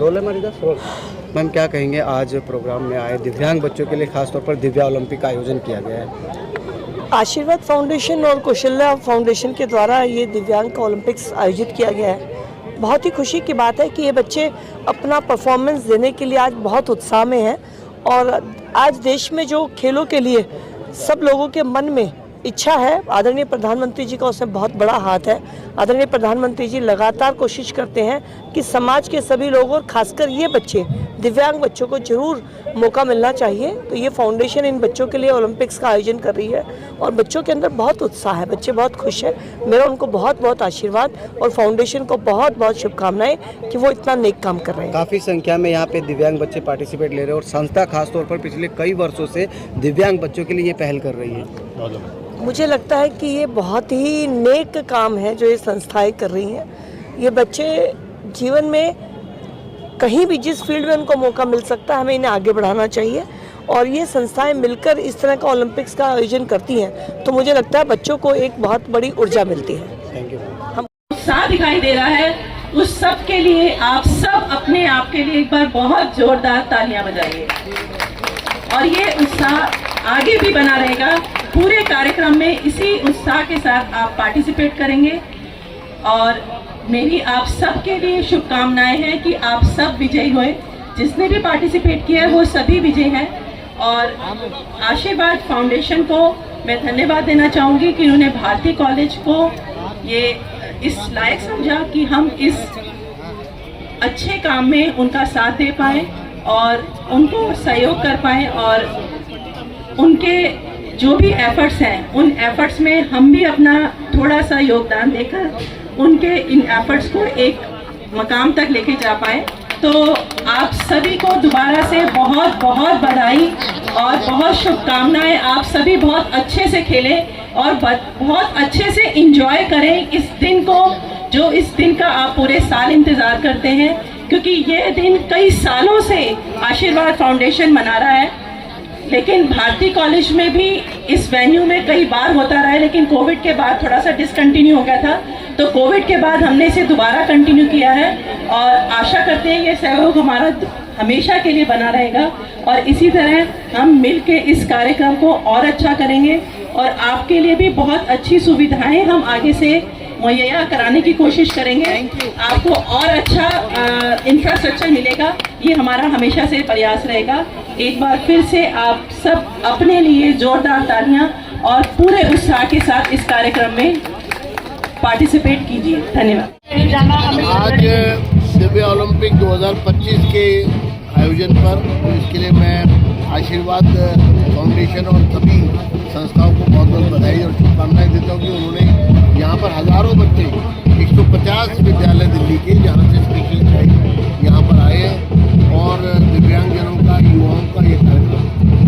Role है हमारी 10 role. Ma'am क्या कहेंगे, आज प्रोग्राम में आए दिव्यांग बच्चों के लिए खासतौर पर दिव्या ओलंपिक का आयोजन किया गया है। आशीर्वाद फाउंडेशन और कौशल्या फाउंडेशन के द्वारा ये दिव्यांग ओलंपिक्स आयोजित किया गया है। बहुत ही खुशी की बात है कि ये बच्चे अपना परफॉर्मेंस देने के लिए आज बहुत उत्साह में हैं और आज देश में जो खेलों के लिए सब लोगों के मन में इच्छा है, आदरणीय प्रधानमंत्री जी का उसमें बहुत बड़ा हाथ है। आदरणीय प्रधानमंत्री जी लगातार कोशिश करते हैं कि समाज के सभी लोगों और खासकर ये बच्चे दिव्यांग बच्चों को जरूर मौका मिलना चाहिए। तो ये फाउंडेशन इन बच्चों के लिए ओलंपिक्स का आयोजन कर रही है और बच्चों के अंदर बहुत उत्साह है, बच्चे बहुत खुश हैं। मेरा उनको बहुत बहुत आशीर्वाद और फाउंडेशन को बहुत बहुत शुभकामनाएं कि वो इतना नेक काम कर रहे हैं। काफ़ी संख्या में यहाँ पे दिव्यांग बच्चे पार्टिसिपेट ले रहे हैं और संस्था खासतौर पर पिछले कई वर्षों से दिव्यांग बच्चों के लिए ये पहल कर रही है। मुझे लगता है कि ये बहुत ही नेक काम है जो ये संस्थाएं कर रही हैं। ये बच्चे जीवन में कहीं भी जिस फील्ड में उनको मौका मिल सकता है, हमें इन्हें आगे बढ़ाना चाहिए और ये संस्थाएं मिलकर इस तरह का ओलंपिक्स का आयोजन करती हैं तो मुझे लगता है बच्चों को एक बहुत बड़ी ऊर्जा मिलती है। Thank you. हम उत्साह दिखाई दे रहा है, उस सब के लिए आप सब अपने आप के लिए एक बार बहुत जोरदार तालियां बजाइए और ये उत्साह आगे भी बना रहेगा। पूरे कार्यक्रम में इसी उत्साह के साथ आप पार्टिसिपेट करेंगे और मेरी आप सब के लिए शुभकामनाएं हैं कि आप सब विजयी हुए। जिसने भी पार्टिसिपेट किया है वो सभी विजयी हैं और आशीर्वाद फाउंडेशन को मैं धन्यवाद देना चाहूँगी कि उन्होंने भारती कॉलेज को ये इस लायक समझा कि हम इस अच्छे काम में उनका साथ दे पाए और उनको सहयोग कर पाए और उनके जो भी एफर्ट्स हैं उन एफर्ट्स में हम भी अपना थोड़ा सा योगदान देकर उनके इन एफर्ट्स को एक मकाम तक लेके जा पाए। तो आप सभी को दोबारा से बहुत बहुत बधाई और बहुत शुभकामनाएं। आप सभी बहुत अच्छे से खेलें और बहुत अच्छे से एंजॉय करें इस दिन को, जो इस दिन का आप पूरे साल इंतज़ार करते हैं, क्योंकि ये दिन कई सालों से आशीर्वाद फाउंडेशन मना रहा है। लेकिन भारती कॉलेज में भी इस वेन्यू में कई बार होता रहा है, लेकिन कोविड के बाद थोड़ा सा डिसकंटिन्यू हो गया था। तो कोविड के बाद हमने इसे दोबारा कंटिन्यू किया है और आशा करते हैं ये सहयोग हमारा हमेशा के लिए बना रहेगा और इसी तरह हम मिल के इस कार्यक्रम को और अच्छा करेंगे और आपके लिए भी बहुत अच्छी सुविधाएं हम आगे से मुहैया कराने की कोशिश करेंगे। आपको और अच्छा इंफ्रास्ट्रक्चर मिलेगा, ये हमारा हमेशा से प्रयास रहेगा। एक बार फिर से आप सब अपने लिए जोरदार तालियां और पूरे उत्साह के साथ इस कार्यक्रम में पार्टिसिपेट कीजिए। धन्यवाद। आज दिव्या ओलंपिक 2025 के आयोजन पर इसके लिए मैं आशीर्वाद फाउंडेशन और सभी संस्थाओं को बहुत बहुत बधाई और शुभकामनाएं देता हूँ कि उन्होंने यहाँ पर हज़ारों बच्चे 150 विद्यालय दिल्ली के जहाँ से स्पेशल चाइल्ड यहाँ पर आए हैं और दिव्यांगजनों का, युवाओं का ये कार्यक्रम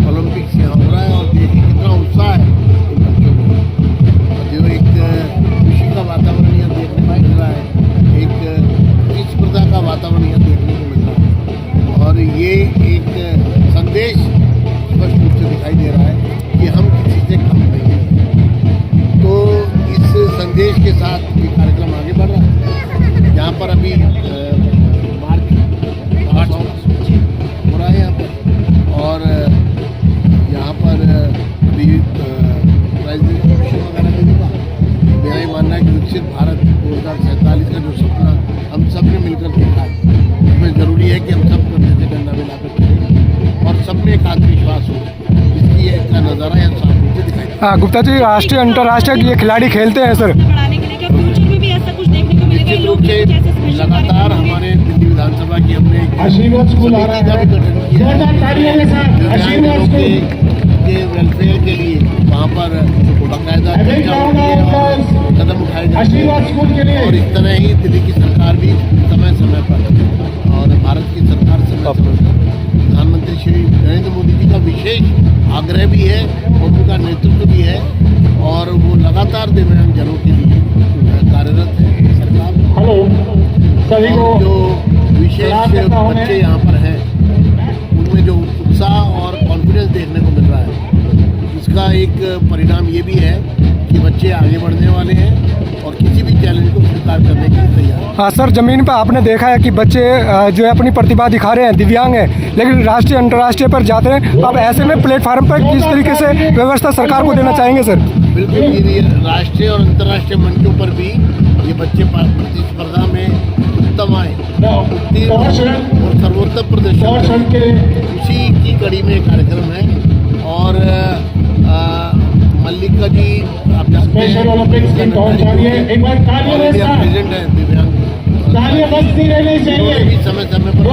ओलंपिक से हो रहा है और देखिए कितना उत्साह है इन बच्चों को। जो एक खुशी का वातावरण यहाँ देखने को मिल रहा है, एक प्रतिस्पर्धा का वातावरण यहाँ देखने को मिल रहा है और ये एक संदेश स्पष्ट रूप से दिखाई दे रहा है कि हम किसी से कम नहीं हैं। तो इस संदेश के साथ ये कार्यक्रम आगे बढ़ रहा है। यहाँ पर अभी मार्च हो रहा है यहाँ पर और यहाँ पर अभी प्राइज डिस्ट्रीब्यूशन वगैरह भी होगा। मेरा ये मानना है कि विकसित भारत 2047 का जो सपना हम सब ने मिलकर देखा है, उसमें ज़रूरी है कि हम सब करने से गन्ना मिलाकर करें और सब में एक आत्मविश्वास हो, इसकी एक नज़ारा यहाँ साफ रूप से दिखाई। हाँ गुप्ता जी, राष्ट्रीय अंतर्राष्ट्रीय ये खिलाड़ी खेलते हैं सर। निश्चित रूप से लगातार हमारे दिल्ली विधानसभा की हमने समिति का भी गठन किया है के वेलफेयर के लिए। वहाँ पर बाकायदा चर्चा होती है और कदम उठाए जाते हैं और इस तरह ही दिल्ली की सरकार भी समय समय पर और भारत की सरकार समय समय पर प्रधानमंत्री श्री नरेंद्र मोदी जी का विशेष आग्रह भी है और उनका नेतृत्व भी है और वो लगातार दिव्यांगजनों के लिए कार्यरत है सरकार। और जो विशेष बच्चे यहाँ पर हैं उनमें जो उत्साह और कॉन्फिडेंस देखने को मिल रहा है, इसका एक परिणाम ये भी है ये बच्चे आगे बढ़ने वाले हैं और किसी भी चैलेंज को स्वीकार करने के लिए तैयार हैं। हाँ सर, ज़मीन पर आपने देखा है कि बच्चे जो है अपनी प्रतिभा दिखा रहे हैं, दिव्यांग हैं, लेकिन राष्ट्रीय अंतर्राष्ट्रीय पर जाते हैं। अब ऐसे में प्लेटफार्म पर किस तरीके से व्यवस्था सरकार को देना चाहेंगे सर? बिल्कुल, ये राष्ट्रीय और अंतर्राष्ट्रीय मंचों पर भी ये बच्चे प्रतिस्पर्धा में उत्तम आए, उत्तीर्ण और सर्वोत्तम प्रदर्शन करें, उसी की कड़ी में कार्यक्रम है। और मल्लिका जी आप जानते हैं प्रेसिडेंट है दिव्यांग, भी समय समय पर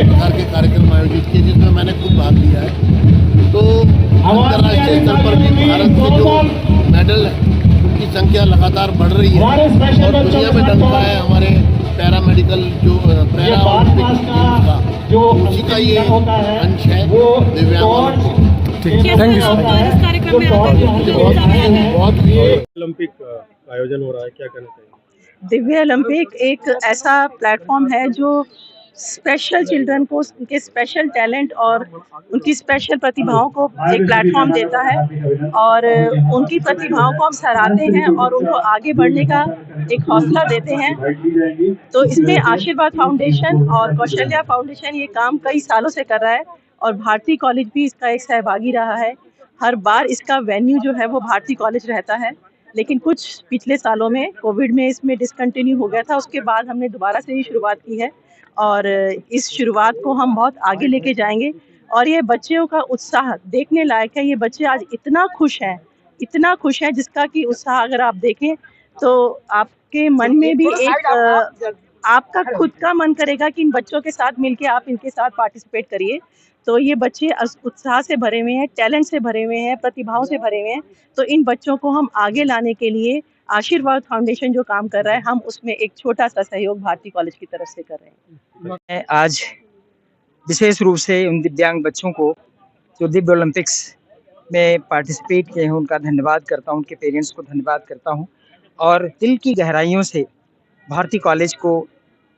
प्रकार के कार्यक्रम आयोजित किए जिसमें मैंने खुद भाग लिया है। तो अंतर्राष्ट्रीय स्तर पर भी भारत के जो मेडल है उनकी संख्या लगातार बढ़ रही है और दुनिया में डंका है हमारे पैरामेडिकल जो पैरा ओलंपिक का, उसी का ये अंश है दिव्यांग। Thank you sir. ओलंपिक आयोजन हो रहा है, क्या कहना चाहिए? दिव्य ओलंपिक एक ऐसा प्लेटफॉर्म है जो स्पेशल चिल्ड्रन को उनके स्पेशल टैलेंट और उनकी स्पेशल प्रतिभाओं को एक प्लेटफॉर्म देता है और उनकी प्रतिभाओं को हम सराहते हैं और उनको आगे बढ़ने का एक हौसला देते हैं। तो इसमें आशीर्वाद फाउंडेशन और कौशल्या फाउंडेशन ये काम कई सालों से कर रहा है और भारती कॉलेज भी इसका एक सहभागी रहा है। हर बार इसका वेन्यू जो है वो भारती कॉलेज रहता है, लेकिन कुछ पिछले सालों में कोविड में इसमें डिसकंटिन्यू हो गया था। उसके बाद हमने दोबारा से ही शुरुआत की है और इस शुरुआत को हम बहुत आगे लेके जाएंगे और ये बच्चों का उत्साह देखने लायक है। ये बच्चे आज इतना खुश हैं जिसका कि उत्साह अगर आप देखें तो आपके मन में भी एक आपका खुद का मन करेगा कि इन बच्चों के साथ मिलके आप इनके साथ पार्टिसिपेट करिए। तो ये बच्चे उत्साह से भरे हुए हैं, टैलेंट से भरे हुए हैं, प्रतिभाओं से भरे हुए हैं। तो इन बच्चों को हम आगे लाने के लिए आशीर्वाद फाउंडेशन जो काम कर रहा है, हम उसमें एक छोटा सा सहयोग भारती कॉलेज की तरफ से कर रहे हैं। मैं आज विशेष रूप से उन दिव्यांग बच्चों को जो दिव्य ओलंपिक्स में पार्टिसिपेट किए हैं उनका धन्यवाद करता हूं, उनके पेरेंट्स को धन्यवाद करता हूं और दिल की गहराइयों से भारती कॉलेज को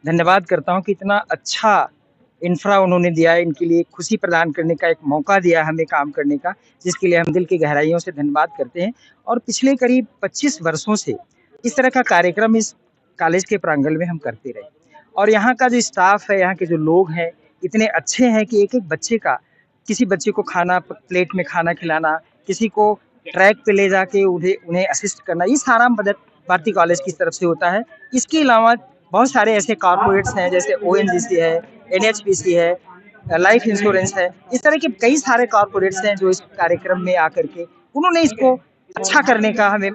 धन्यवाद करता हूं कि इतना अच्छा इंफ्रा उन्होंने दिया है, इनके लिए खुशी प्रदान करने का एक मौका दिया हमें काम करने का, जिसके लिए हम दिल की गहराइयों से धन्यवाद करते हैं। और पिछले करीब 25 वर्षों से इस तरह का कार्यक्रम इस कॉलेज के प्रांगण में हम करते रहे और यहाँ का जो स्टाफ है, यहाँ के जो लोग हैं इतने अच्छे हैं कि एक एक बच्चे का, किसी बच्चे को खाना प्लेट में खाना खिलाना, किसी को ट्रैक पे ले जाके उन्हें असिस्ट करना, ये सारा मदद भारती कॉलेज की तरफ से होता है। इसके अलावा बहुत सारे ऐसे कॉर्पोरेट्स हैं जैसे ONGC है, NHPC है, लाइफ इंश्योरेंस है, इस तरह के कई सारे कॉर्पोरेट्स हैं जो इस कार्यक्रम में आकर के उन्होंने इसको अच्छा करने का हमें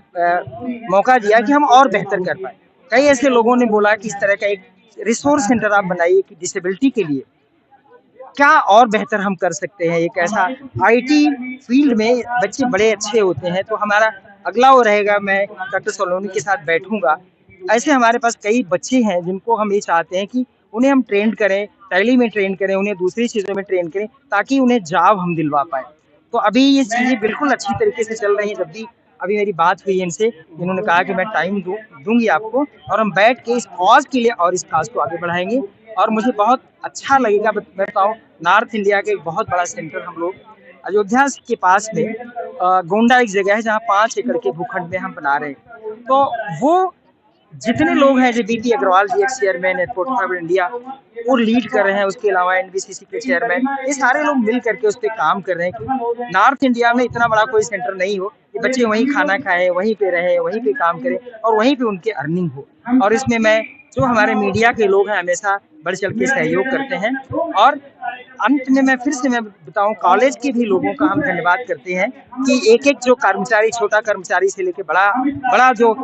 मौका दिया कि हम और बेहतर कर पाए। कई ऐसे लोगों ने बोला कि इस तरह का एक रिसोर्स सेंटर आप बनाइए कि डिसेबिलिटी के लिए क्या और बेहतर हम कर सकते हैं। एक ऐसा IT फील्ड में बच्चे बड़े अच्छे होते हैं, तो हमारा अगला वो रहेगा, मैं डॉक्टर सोलोनी के साथ बैठूंगा। ऐसे हमारे पास कई बच्चे हैं जिनको हम ये चाहते हैं कि उन्हें हम ट्रेन करें, टैली में ट्रेन करें, उन्हें दूसरी चीज़ों में ट्रेन करें ताकि उन्हें जॉब हम दिलवा पाएँ। तो अभी ये चीज़ें बिल्कुल अच्छी तरीके से चल रही हैं। जब भी अभी मेरी बात हुई इनसे, इन्होंने कहा कि मैं टाइम दूंगी आपको और हम बैठ के इस कॉज के लिए और इस काज को आगे बढ़ाएंगे। और मुझे बहुत अच्छा लगेगा, मैं बताऊँ, नॉर्थ इंडिया के एक बहुत बड़ा सेंटर हम लोग अयोध्या के पास में गोंडा एक जगह है जहाँ 5 एकड़ के भूखंड में हम बना रहे हैं। तो वो जितने लोग हैं, जो BT Agarwal ji ex chairman Airport of India, वो लीड कर रहे हैं। उसके अलावा NBCC के चेयरमैन, ये सारे लोग मिल करके उस पर काम कर रहे हैं कि नॉर्थ इंडिया में इतना बड़ा कोई सेंटर नहीं हो कि बच्चे वहीं खाना खाएं, वहीं पे रहें, वहीं पे काम करें और वहीं पे उनके अर्निंग हो। और इसमें मैं, जो हमारे मीडिया के लोग हैं, हमेशा बढ़ चढ़ के सहयोग करते हैं। और अंत में मैं फिर से बताऊं, कॉलेज के भी लोगों का हम धन्यवाद करते हैं कि एक एक जो कर्मचारी, छोटा कर्मचारी से लेके बड़ा जो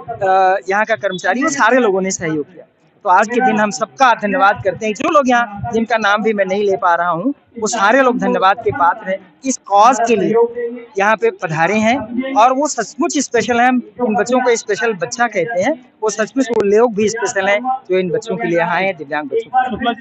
यहाँ का कर्मचारी, वो सारे लोगों ने सहयोग किया। तो आज के दिन हम सबका धन्यवाद करते हैं। जो लोग यहाँ, जिनका नाम भी मैं नहीं ले पा रहा हूँ, वो सारे लोग धन्यवाद के पात्र हैं, इस कॉज के लिए यहाँ पे पधारे हैं और वो सचमुच स्पेशल हैं। हम इन बच्चों को स्पेशल बच्चा कहते हैं, वो सचमुच वो लोग भी स्पेशल हैं जो इन बच्चों के लिए आए हैं, दिव्यांग बच्चों।